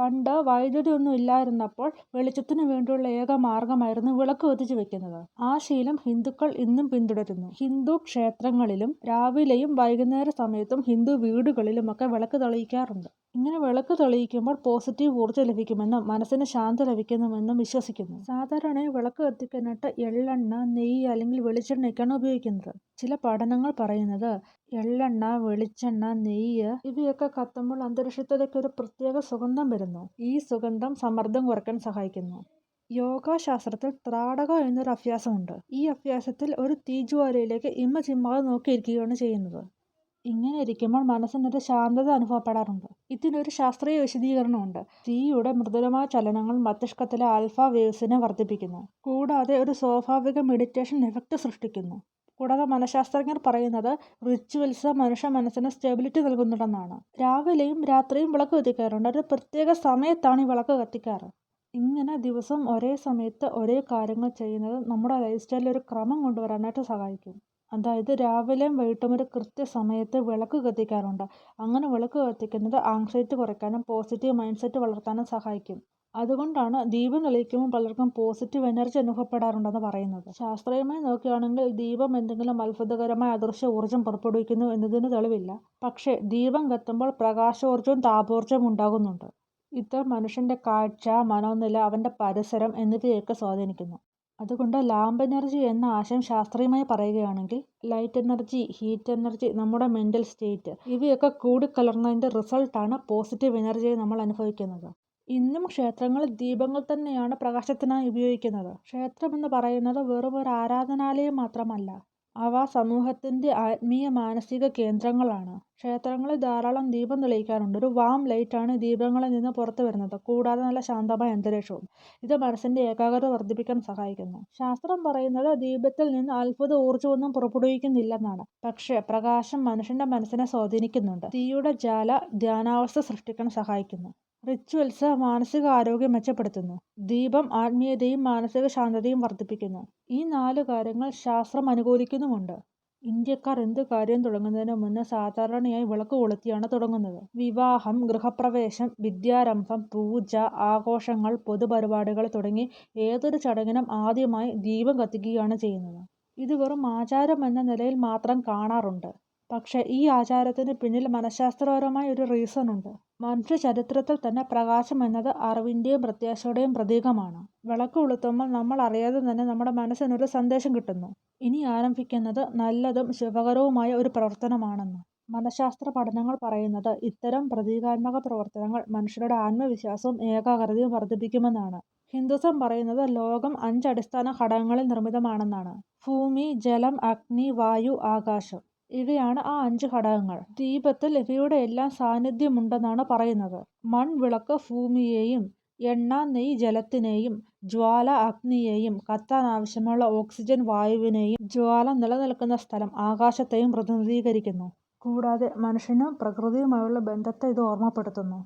പണ്ട് വൈദ്യുതി ഒന്നും ഇല്ലായിരുന്നപ്പോൾ വെളിച്ചത്തിനു വേണ്ടിയുള്ള ഏക മാർഗമായിരുന്നു വിളക്ക് കത്തിച്ചു വെക്കുന്നത്. ആ ശീലം ഹിന്ദുക്കൾ ഇന്നും പിന്തുടരുന്നു. ഹിന്ദു ക്ഷേത്രങ്ങളിലും രാവിലെയും വൈകുന്നേര സമയത്തും ഹിന്ദു വീടുകളിലുമൊക്കെ വിളക്ക് തെളിയിക്കാറുണ്ട്. ഇങ്ങനെ വിളക്ക് തെളിയിക്കുമ്പോൾ പോസിറ്റീവ് ഊർജ്ജം ലഭിക്കുമെന്നും മനസ്സിന് ശാന്തി ലഭിക്കുമെന്നും വിശ്വസിക്കുന്നു. സാധാരണയായി വിളക്ക് കത്തിക്കാനായിട്ട് എള്ളെണ്ണ, നെയ്യ് അല്ലെങ്കിൽ വെളിച്ചെണ്ണയൊക്കെയാണ് ഉപയോഗിക്കുന്നത്. ചില പഠനങ്ങൾ പറയുന്നത് എള്ളെണ്ണ, വെളിച്ചെണ്ണ, നെയ്യ് ഇവയൊക്കെ കത്തുമ്പോൾ അന്തരീക്ഷത്തിലേക്ക് ഒരു പ്രത്യേക സുഗന്ധം വരുന്നു. ഈ സുഗന്ധം സമ്മർദ്ദം കുറയ്ക്കാൻ സഹായിക്കുന്നു. യോഗാശാസ്ത്രത്തിൽ ത്രാടക എന്നൊരു അഭ്യാസമുണ്ട്. ഈ അഭ്യാസത്തിൽ ഒരു തീജ്വാലയിലേക്ക് ചിമ്മാതെ നോക്കിയിരിക്കുകയാണ് ചെയ്യുന്നത്. ഇങ്ങനെ ഇരിക്കുമ്പോൾ മനസ്സിനൊരു ശാന്തത അനുഭവപ്പെടാറുണ്ട്. ഇതിനൊരു ശാസ്ത്രീയ വിശദീകരണമുണ്ട്. തീയുടെ മൃദുലമായ ചലനങ്ങൾ മസ്തിഷ്കത്തിലെ ആൽഫ വേവ്സിനെ വർദ്ധിപ്പിക്കുന്നു. കൂടാതെ ഒരു സ്വാഭാവിക മെഡിറ്റേഷൻ എഫക്റ്റ് സൃഷ്ടിക്കുന്നു. കൂടാതെ മനഃശാസ്ത്രജ്ഞർ പറയുന്നത് റിച്വൽസ് മനുഷ്യ മനസ്സിന് സ്റ്റെബിലിറ്റി നൽകുന്നുണ്ടെന്നാണ്. രാവിലെയും രാത്രിയും വിളക്ക് കത്തിക്കാറുണ്ട്. ഒരു പ്രത്യേക സമയത്താണ് ഈ വിളക്ക് കത്തിക്കാറ്. ഇങ്ങനെ ദിവസവും ഒരേ സമയത്ത് ഒരേ കാര്യങ്ങൾ ചെയ്യുന്നത് നമ്മുടെ ലൈഫ് സ്റ്റൈലിൽ ഒരു ക്രമം കൊണ്ടുവരാനായിട്ട് സഹായിക്കും. അതായത് രാവിലെയും വൈകിട്ടും ഒരു കൃത്യസമയത്ത് വിളക്ക് കത്തിക്കാറുണ്ട്. അങ്ങനെ വിളക്ക് കത്തിക്കുന്നത് ആങ്സൈറ്റി കുറയ്ക്കാനും പോസിറ്റീവ് മൈൻഡ് സെറ്റ് വളർത്താനും സഹായിക്കും. അതുകൊണ്ടാണ് ദീപം തെളിയിക്കുമ്പോൾ പലർക്കും പോസിറ്റീവ് എനർജി അനുഭവപ്പെടാറുണ്ടെന്ന് പറയുന്നത്. ശാസ്ത്രീയമായി നോക്കുകയാണെങ്കിൽ ദീപം എന്തെങ്കിലും അത്ഭുതകരമായ അദൃശ്യ ഊർജ്ജം പുറപ്പെടുവിക്കുന്നു എന്നതിന് തെളിവില്ല. പക്ഷേ ദീപം കത്തുമ്പോൾ പ്രകാശോർജ്ജവും താപോർജ്ജവും ഉണ്ടാകുന്നുണ്ട്. ഇത് മനുഷ്യന്റെ കാഴ്ച, മനോനില, അവന്റെ പരിസരം എന്നിവയൊക്കെ സ്വാധീനിക്കുന്നു. അതുകൊണ്ട് ലാമ്പ് എനർജി എന്ന ആശയം ശാസ്ത്രീയമായി പറയുകയാണെങ്കിൽ ലൈറ്റ് എനർജി, ഹീറ്റ് എനർജി, നമ്മുടെ മെന്റൽ സ്റ്റേറ്റ് ഇവയൊക്കെ കൂടിക്കലർന്നതിന്റെ റിസൾട്ടാണ് പോസിറ്റീവ് എനർജിയെ നമ്മൾ അനുഭവിക്കുന്നത്. ഇന്നും ക്ഷേത്രങ്ങളിൽ ദീപങ്ങൾ തന്നെയാണ് പ്രകാശത്തിനായി ഉപയോഗിക്കുന്നത്. ക്ഷേത്രം എന്ന് പറയുന്നത് വെറും ഒരു ആരാധനാലയം മാത്രമല്ല. അവ സമൂഹത്തിന്റെ ആത്മീയ മാനസിക കേന്ദ്രങ്ങളാണ്. ക്ഷേത്രങ്ങളിൽ ധാരാളം ദീപം തെളിയിക്കാറുണ്ട്. ഒരു വാം ലൈറ്റാണ് ദീപങ്ങളിൽ നിന്ന് പുറത്തു വരുന്നത്. കൂടാതെ നല്ല ശാന്തമായ അന്തരീക്ഷവും. ഇത് മനസ്സിന്റെ ഏകാഗ്രത വർദ്ധിപ്പിക്കാൻ സഹായിക്കുന്നു. ശാസ്ത്രം പറയുന്നത് ദീപത്തിൽ നിന്ന് അത്ഭുത ഊർജ്ജമൊന്നും പുറപ്പെടുവിക്കുന്നില്ലെന്നാണ്. പക്ഷേ പ്രകാശം മനുഷ്യന്റെ മനസ്സിനെ സ്വാധീനിക്കുന്നുണ്ട്. തീയുടെ ജ്വാല ധ്യാനാവസ്ഥ സൃഷ്ടിക്കാൻ സഹായിക്കുന്നു. റിച്വൽസ് മാനസിക ആരോഗ്യം മെച്ചപ്പെടുത്തുന്നു. ദീപം ആത്മീയതയും മാനസിക ശാന്തതയും വർദ്ധിപ്പിക്കുന്നു. ഈ 4 കാര്യങ്ങൾ ശാസ്ത്രം അനുകൂലിക്കുന്നുമുണ്ട്. ഇന്ത്യക്കാർ എന്ത് കാര്യം തുടങ്ങുന്നതിന് മുന്നേ സാധാരണയായി വിളക്ക് കൊളുത്തിയാണ് തുടങ്ങുന്നത്. വിവാഹം, ഗൃഹപ്രവേശം, വിദ്യാരംഭം, പൂജ, ആഘോഷങ്ങൾ, പൊതുപരിപാടികൾ തുടങ്ങി ഏതൊരു ചടങ്ങിനും ആദ്യമായി ദീപം കത്തിക്കുകയാണ് ചെയ്യുന്നത്. ഇത് വെറും ആചാരം എന്ന നിലയിൽ മാത്രം കാണാറുണ്ട്. പക്ഷേ ഈ ആചാരത്തിന് പിന്നിൽ മനഃശാസ്ത്രപരമായ ഒരു റീസൺ ഉണ്ട്. മനുഷ്യ ചരിത്രത്തിൽ തന്നെ പ്രകാശം എന്നത് അറിവിന്റെയും പ്രത്യാശയുടെയും പ്രതീകമാണ്. വിളക്ക് കൊളുത്തുമ്പോൾ നമ്മൾ അറിയാതെ തന്നെ നമ്മുടെ മനസ്സിനൊരു സന്ദേശം കിട്ടുന്നു. ഇനി ആരംഭിക്കുന്നത് നല്ലതും ശുഭകരവുമായ ഒരു പ്രവർത്തനമാണെന്ന്. മനഃശാസ്ത്ര പഠനങ്ങൾ പറയുന്നത് ഇത്തരം പ്രതീകാത്മക പ്രവർത്തനങ്ങൾ മനുഷ്യരുടെ ആത്മവിശ്വാസവും ഏകാഗ്രതയും വർദ്ധിപ്പിക്കുമെന്നാണ്. ഹിന്ദുസം പറയുന്നത് ലോകം 5 അടിസ്ഥാന ഘടകങ്ങളിൽ നിർമ്മിതമാണെന്നാണ്. ഭൂമി, ജലം, അഗ്നി, വായു, ആകാശം. ഇവയാണ് ആ 5 ഘടകങ്ങൾ. ദീപത്തിൽ ഇവയുടെ എല്ലാം സാന്നിധ്യമുണ്ടെന്നാണ് പറയുന്നത്. മൺവിളക്ക് ഭൂമിയെയും, എണ്ണ, നെയ്യ് ജലത്തിനെയും, ജ്വാല അഗ്നിയെയും, കത്താൻ ആവശ്യമുള്ള ഓക്സിജൻ വായുവിനെയും, ജ്വാല നിലനിൽക്കുന്ന സ്ഥലം ആകാശത്തെയും പ്രതിനിധീകരിക്കുന്നു. കൂടാതെ മനുഷ്യനും പ്രകൃതിയുമായുള്ള ബന്ധത്തെ ഇത് ഓർമ്മപ്പെടുത്തുന്നു.